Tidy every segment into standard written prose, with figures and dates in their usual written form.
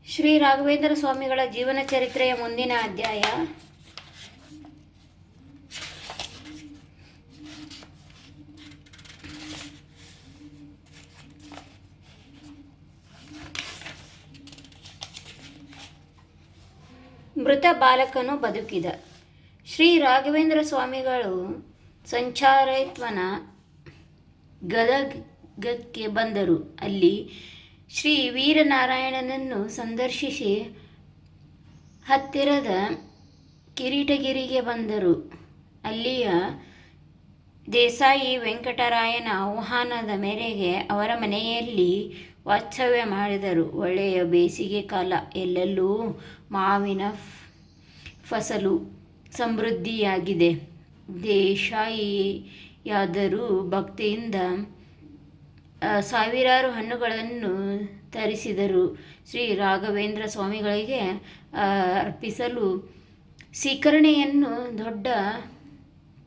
ಶ್ರೀ ರಾಘವೇಂದ್ರ ಸ್ವಾಮಿಗಳ ಜೀವನ ಚರಿತ್ರೆಯ ಮುಂದಿನ ಅಧ್ಯಾಯ. ಮೃತ ಬಾಲಕನು ಬದುಕಿದ. ಶ್ರೀ ರಾಘವೇಂದ್ರ ಸ್ವಾಮಿಗಳು ಸಂಚಾರೈತ್ವನ ಗದಗಕ್ಕೆ ಬಂದರು. ಅಲ್ಲಿ ಶ್ರೀ ವೀರನಾರಾಯಣನನ್ನು ಸಂದರ್ಶಿಸಿ ಹತ್ತಿರದ ಕಿರೀಟಗಿರಿಗೆ ಬಂದರು. ಅಲ್ಲಿಯ ದೇಸಾಯಿ ವೆಂಕಟರಾಯನ ಆಹ್ವಾನದ ಮೇರೆಗೆ ಅವರ ಮನೆಯಲ್ಲಿ ವಾಸ್ತವ್ಯ ಮಾಡಿದರು. ಒಳ್ಳೆಯ ಬೇಸಿಗೆ ಕಾಲ. ಎಲ್ಲೆಲ್ಲೂ ಮಾವಿನ ಫಸಲು ಸಮೃದ್ಧಿಯಾಗಿದೆ. ದೇಸಾಯಿಯಾದರೂ ಭಕ್ತಿಯಿಂದ ಸಾವಿರಾರು ಹಣ್ಣುಗಳನ್ನು ತರಿಸಿದರು. ಶ್ರೀ ರಾಘವೇಂದ್ರ ಸ್ವಾಮಿಗಳಿಗೆ ಅರ್ಪಿಸಲು ಸ್ವೀಕರಣೆಯನ್ನು ದೊಡ್ಡ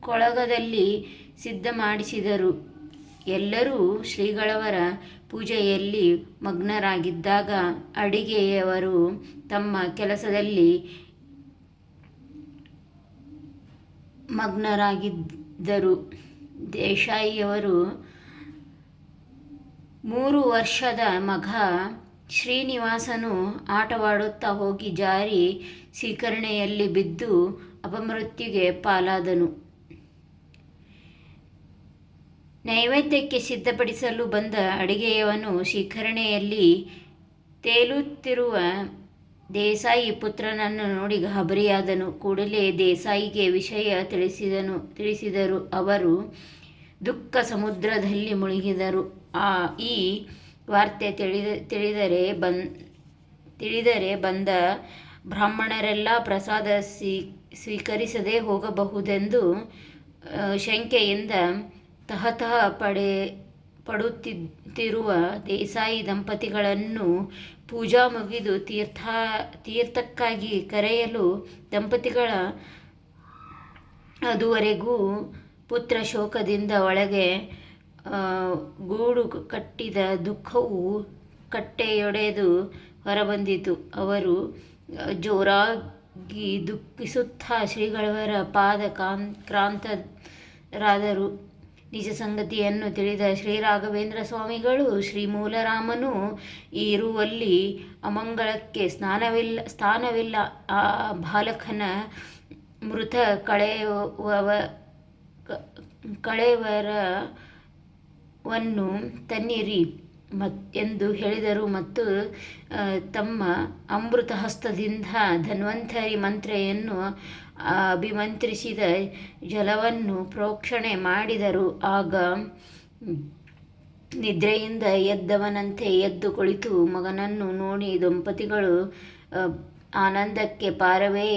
ಕೊಳಗದಲ್ಲಿ ಸಿದ್ಧ ಮಾಡಿಸಿದರು. ಎಲ್ಲರೂ ಶ್ರೀಗಳವರ ಪೂಜೆಯಲ್ಲಿ ಮಗ್ನರಾಗಿದ್ದಾಗ ಅಡಿಗೆಯವರು ತಮ್ಮ ಕೆಲಸದಲ್ಲಿ ಮಗ್ನರಾಗಿದ್ದರು. ದೇಸಾಯಿಯವರು 3 ವರ್ಷದ ಮಗ ಶ್ರೀನಿವಾಸನು ಆಟವಾಡುತ್ತಾ ಹೋಗಿ ಜಾರಿ ಸ್ವೀಕರಣೆಯಲ್ಲಿ ಬಿದ್ದು ಅಪಮೃತ್ಯುಗೆ ಪಾಲಾದನು. ನೈವೇದ್ಯಕ್ಕೆ ಸಿದ್ಧಪಡಿಸಲು ಬಂದ ಅಡಿಗೆಯವನು ಸ್ವೀಕರಣೆಯಲ್ಲಿ ತೇಲುತ್ತಿರುವ ದೇಸಾಯಿ ಪುತ್ರನನ್ನು ನೋಡಿ ಗಾಬರಿಯಾದನು. ಕೂಡಲೇ ದೇಸಾಯಿಗೆ ವಿಷಯ ತಿಳಿಸಿದರು. ಅವರು ದುಃಖ ಸಮುದ್ರದಲ್ಲಿ ಮುಳುಗಿದರು. ಈ ವಾರ್ತೆ ತಿಳಿದರೆ ಬಂದ ಬ್ರಾಹ್ಮಣರೆಲ್ಲ ಪ್ರಸಾದ ಸ್ವೀಕರಿಸದೆ ಹೋಗಬಹುದೆಂದು ಶಂಕೆಯಿಂದ ತಹತಹ ಪಡುತ್ತಿರುವ ದೇಸಾಯಿ ದಂಪತಿಗಳನ್ನು ಪೂಜಾ ಮುಗಿದು ತೀರ್ಥಕ್ಕಾಗಿ ಕರೆಯಲು ದಂಪತಿಗಳ ಅದುವರೆಗೂ ಪುತ್ರ ಶೋಕದಿಂದ ಒಳಗೆ ಗೂಡು ಕಟ್ಟಿದ ದುಃಖವು ಕಟ್ಟೆಯೊಡೆದು ಹೊರಬಂದಿತು. ಅವರು ಜೋರಾಗಿ ದುಃಖಿಸುತ್ತಾ ಶ್ರೀಗಳವರ ಪಾದ ಕ್ರಾಂತರಾದರು. ನಿಜ ಸಂಗತಿಯನ್ನು ತಿಳಿದ ಶ್ರೀ ರಾಘವೇಂದ್ರ ಸ್ವಾಮಿಗಳು, ಶ್ರೀ ಮೂಲರಾಮನು ಇರುವಲ್ಲಿ ಅಮಂಗಳಕ್ಕೆ ಸ್ಥಾನವಿಲ್ಲ. ಆ ಬಾಲಕನ ಮೃತ ಕಳೇವರವನ್ನು ತನ್ನಿರಿ ಎಂದು ಹೇಳಿದರು ಮತ್ತು ತಮ್ಮ ಅಮೃತ ಹಸ್ತದಿಂದ ಧನ್ವಂತರಿ ಮಂತ್ರೆಯನ್ನು ಅಭಿಮಂತ್ರಿಸಿದ ಜಲವನ್ನು ಪ್ರೋಕ್ಷಣೆ ಮಾಡಿದರು. ಆಗ ನಿದ್ರೆಯಿಂದ ಎದ್ದವನಂತೆ ಎದ್ದು ಕುಳಿತು ಮಗನನ್ನು ನೋಡಿ ದಂಪತಿಗಳು ಆನಂದಕ್ಕೆ ಪಾರವೇ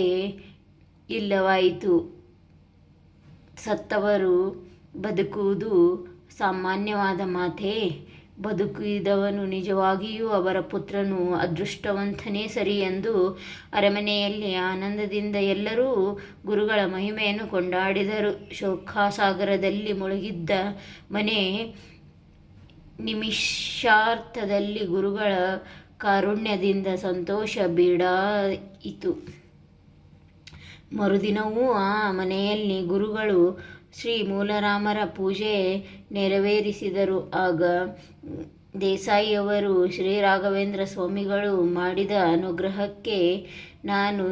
ಇಲ್ಲವಾಯಿತು. ಸತ್ತವರು ಬದುಕುವುದು ಸಾಮಾನ್ಯವಾದ ಮಾತೇ. ಬದುಕಿದವನು ನಿಜವಾಗಿಯೂ ಅವರ ಪುತ್ರನು ಅದೃಷ್ಟವಂತನೇ ಸರಿ ಎಂದು ಅರಮನೆಯಲ್ಲಿ ಆನಂದದಿಂದ ಎಲ್ಲರೂ ಗುರುಗಳ ಮಹಿಮೆಯನ್ನು ಕೊಂಡಾಡಿದರು. ಶೋಕಸಾಗರದಲ್ಲಿ ಮುಳುಗಿದ್ದ ಮನೆ ನಿಮಿಷಾರ್ಥದಲ್ಲಿ ಗುರುಗಳ ಕಾರುಣ್ಯದಿಂದ ಸಂತೋಷ ಬೀಡಾಯಿತು. ಮರುದಿನವೂ ಆ ಮನೆಯಲ್ಲಿ ಗುರುಗಳು ಶ್ರೀ ಮೂಲರಾಮರ ಪೂಜೆ ನೆರವೇರಿಸಿದರು. ಆಗ ದೇಸಾಯಿಯವರು ಶ್ರೀ ರಾಘವೇಂದ್ರ ಸ್ವಾಮಿಗಳು ಮಾಡಿದ ಅನುಗ್ರಹಕ್ಕೆ ನಾನು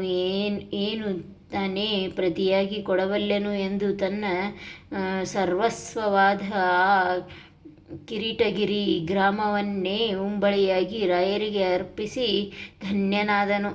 ಏನು ತಾನೇ ಪ್ರತಿಯಾಗಿ ಕೊಡಬಲ್ಲೆನು ಎಂದು ತನ್ನ ಸರ್ವಸ್ವವಾದ ಆ ಕಿರೀಟಗಿರಿ ಗ್ರಾಮವನ್ನೇ ಉಂಬಳಿಯಾಗಿ ರಾಯರಿಗೆ ಅರ್ಪಿಸಿ ಧನ್ಯನಾದನು.